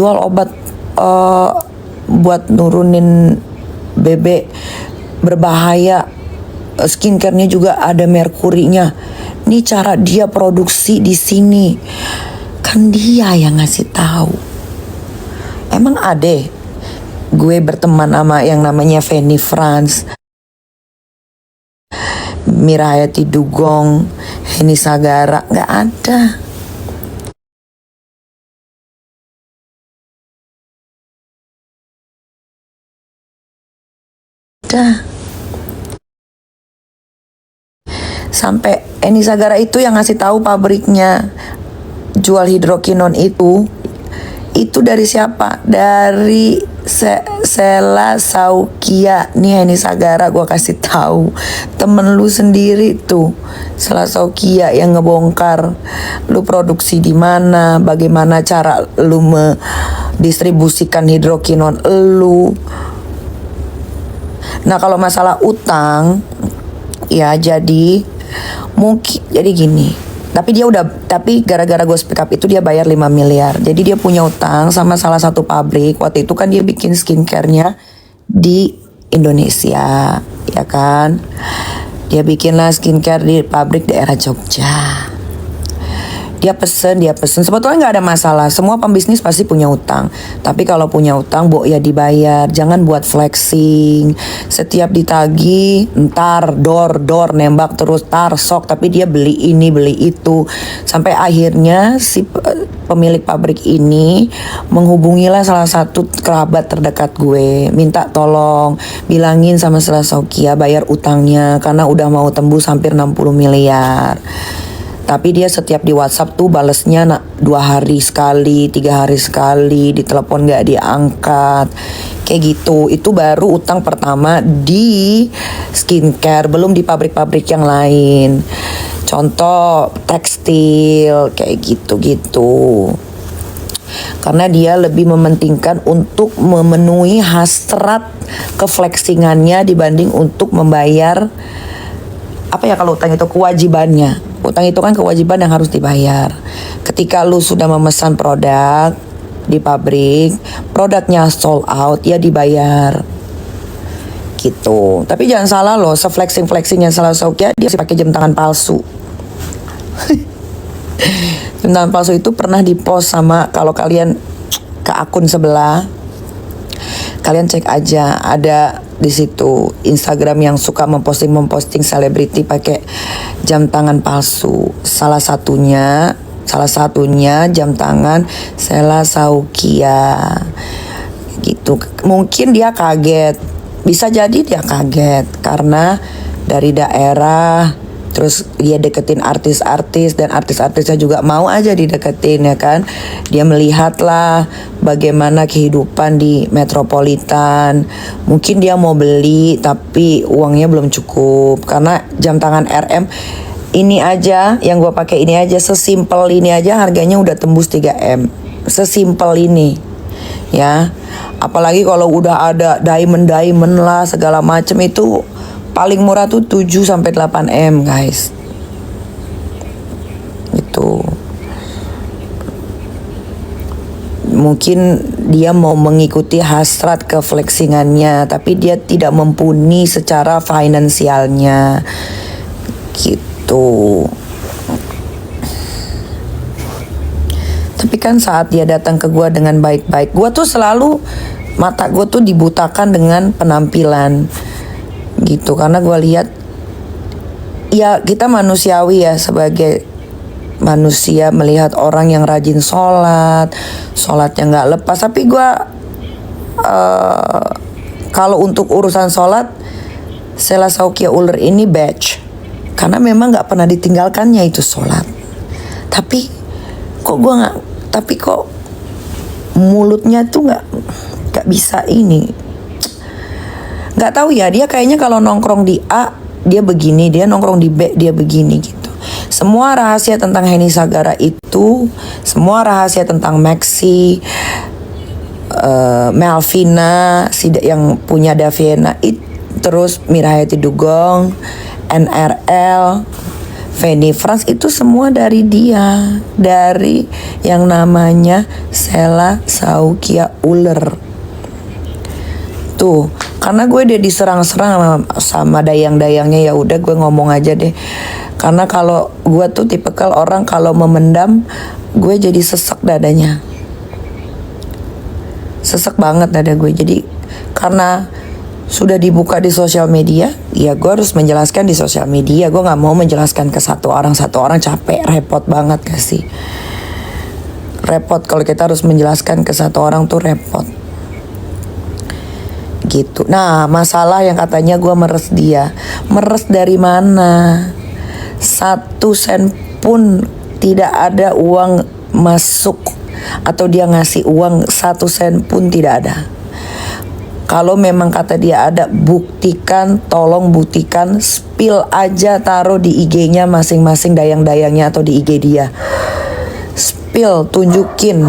jual obat buat nurunin BB berbahaya. Skincare-nya juga ada merkurinya. Ini cara dia produksi di sini. Kan dia yang ngasih tahu. Emang ada gue berteman sama yang namanya Fanny France, Mirayati Dugong, Heni Sagara? Nggak ada. Sampai Eni Sagara itu yang ngasih tahu pabriknya jual hidrokinon itu dari siapa? Dari Sela Saukia. Nih Eni Sagara gua kasih tahu. Temen lu sendiri tuh, Sela Saukia, yang ngebongkar lu produksi di mana, bagaimana cara lu mendistribusikan hidrokinon lu. Nah, kalau masalah utang ya jadi mungkin jadi gini. Tapi gara-gara gue speak up itu dia bayar 5 miliar. Jadi dia punya utang sama salah satu pabrik. Waktu itu kan dia bikin skincare-nya di Indonesia, ya kan? Dia bikinlah skincare di pabrik daerah Jogja. Dia pesen. Sebetulnya nggak ada masalah. Semua pembisnis pasti punya utang. Tapi kalau punya utang, ya dibayar. Jangan buat flexing. Setiap ditagi, ntar dor nembak terus, sok. Tapi dia beli ini, beli itu. Sampai akhirnya si pemilik pabrik ini menghubungilah salah satu kerabat terdekat gue. Minta tolong, bilangin sama Sela Saukia bayar utangnya. Karena udah mau tembus hampir 60 miliar. Tapi dia setiap di WhatsApp tuh balesnya 2 hari sekali, 3 hari sekali, ditelepon gak diangkat. Kayak gitu. Itu baru utang pertama di skincare, belum di pabrik-pabrik yang lain. Contoh tekstil, kayak gitu-gitu. Karena dia lebih mementingkan untuk memenuhi hasrat keflexingannya dibanding untuk membayar kalau utang itu kewajibannya. Utang itu kan kewajiban yang harus dibayar. Ketika lu sudah memesan produk di pabrik, produknya sold out, ya dibayar. Gitu. Tapi jangan salah loh, se-flexing-flexingnya Sela Saukia, dia pakai jam tangan palsu. Jam tangan palsu itu pernah di-post sama, kalau kalian ke akun sebelah, kalian cek aja, ada di situ Instagram yang suka memposting selebriti pakai jam tangan palsu. Salah satunya jam tangan Sela Saukia. Gitu. Mungkin dia kaget. Bisa jadi dia kaget karena dari daerah, terus dia deketin artis-artis dan artis-artisnya juga mau aja dideketin, ya kan. Dia melihatlah bagaimana kehidupan di metropolitan. Mungkin dia mau beli tapi uangnya belum cukup. Karena jam tangan RM ini aja, yang gue pakai ini aja, sesimpel ini aja harganya udah tembus 3M. Sesimpel ini, ya. Apalagi kalau udah ada diamond lah segala macem, itu paling murah tuh 7-8M, guys. Itu mungkin dia mau mengikuti hasrat keflexingannya, tapi dia tidak mumpuni secara finansialnya. Gitu. Tapi kan saat dia datang ke gue dengan baik-baik, gue tuh selalu, mata gue tuh dibutakan dengan penampilan. Gitu, karena gue lihat ya kita manusiawi ya, sebagai manusia melihat orang yang rajin sholatnya nggak lepas. Tapi gue kalau untuk urusan sholat, Sela Saukia Uller ini batch, karena memang nggak pernah ditinggalkannya itu sholat. Tapi kok mulutnya tuh nggak bisa ini. Nggak tahu ya, dia kayaknya kalau nongkrong di A dia begini, dia nongkrong di B dia begini gitu. Semua rahasia tentang Heni Sagara itu, semua rahasia tentang Maxi, Melvina, yang punya Daviena, terus Mirayati Dugong, NRL, Fanny France, itu semua dari dia, dari yang namanya Sela Saukia Uler. Tuh, karena gue udah diserang-serang sama dayang-dayangnya, ya udah gue ngomong aja deh. Karena kalau gue tuh tipikal orang kalau memendam, gue jadi sesek dadanya. Sesek banget dada gue. Jadi karena sudah dibuka di sosial media, ya gue harus menjelaskan di sosial media. Gue nggak mau menjelaskan ke satu orang capek, repot banget gak sih? Repot kalau kita harus menjelaskan ke satu orang tuh repot. Gitu. Nah, masalah yang katanya gue meres dia. Meres dari mana? 1 sen pun tidak ada uang masuk, atau dia ngasih uang 1 sen pun tidak ada. Kalau memang kata dia ada, buktikan, tolong buktikan, spill aja, taruh di IG-nya masing-masing dayang-dayangnya atau di IG dia. Spill, tunjukin.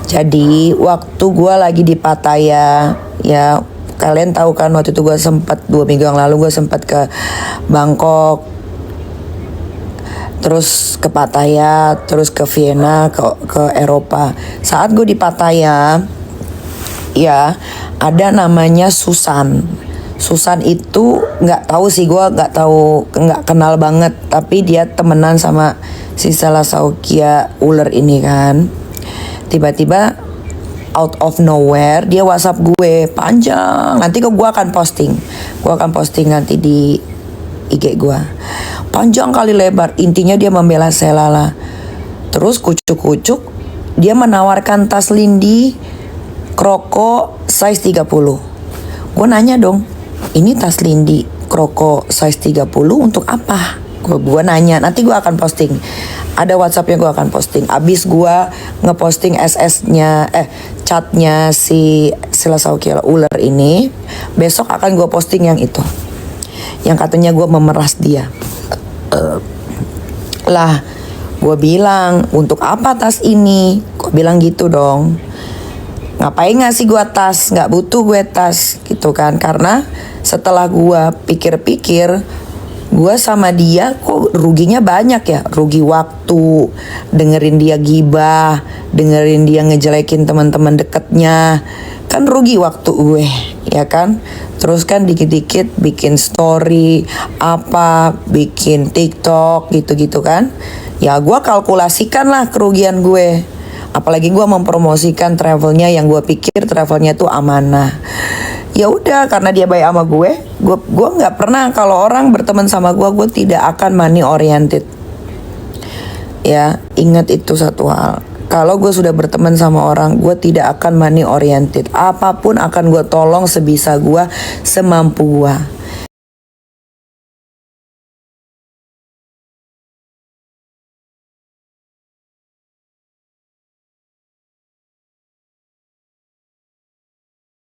Jadi waktu gue lagi di Pattaya, ya kalian tahu kan waktu itu gue sempat 2 minggu yang lalu gue sempat ke Bangkok, terus ke Pattaya, terus ke Vienna, ke Eropa. Saat gue di Pattaya, ya ada namanya Susan. Susan itu nggak tahu sih, gue nggak kenal banget, tapi dia temenan sama si Sela Saukia Uler ini kan. Tiba-tiba out of nowhere dia WhatsApp gue panjang. Nanti gue akan posting. Gue akan posting nanti di IG gue. Panjang kali lebar. Intinya dia membela Sela lah. Terus kucuk-kucuk dia menawarkan tas Lindy Kroko size 30. Gue nanya dong, ini tas Lindy Kroko size 30 untuk apa? Gue nanya, nanti gue akan posting. Ada WhatsAppnya, gue akan posting. Abis gue ngeposting SS-nya, chatnya si Sela Saukia Uler ini, besok akan gue posting yang itu, yang katanya gue memeras dia. Lah, gue bilang, untuk apa tas ini? Gue bilang gitu dong. Ngapain ngasih gue tas? Nggak butuh gue tas, gitu kan? Karena setelah gue pikir-pikir, gue sama dia kok ruginya banyak ya. Rugi waktu, dengerin dia gibah, dengerin dia ngejelekin teman-teman deketnya, kan rugi waktu gue, ya kan? Terus kan dikit-dikit bikin story, bikin TikTok gitu-gitu kan. Ya gue kalkulasikan lah kerugian gue. Apalagi gue mempromosikan travelnya yang gue pikir travelnya tuh amanah. Ya udah, karena dia baik sama gue nggak pernah, kalau orang berteman sama gue tidak akan money oriented. Ya, ingat itu satu hal. Kalau gue sudah berteman sama orang, gue tidak akan money oriented. Apapun akan gue tolong sebisa gue, semampu gue.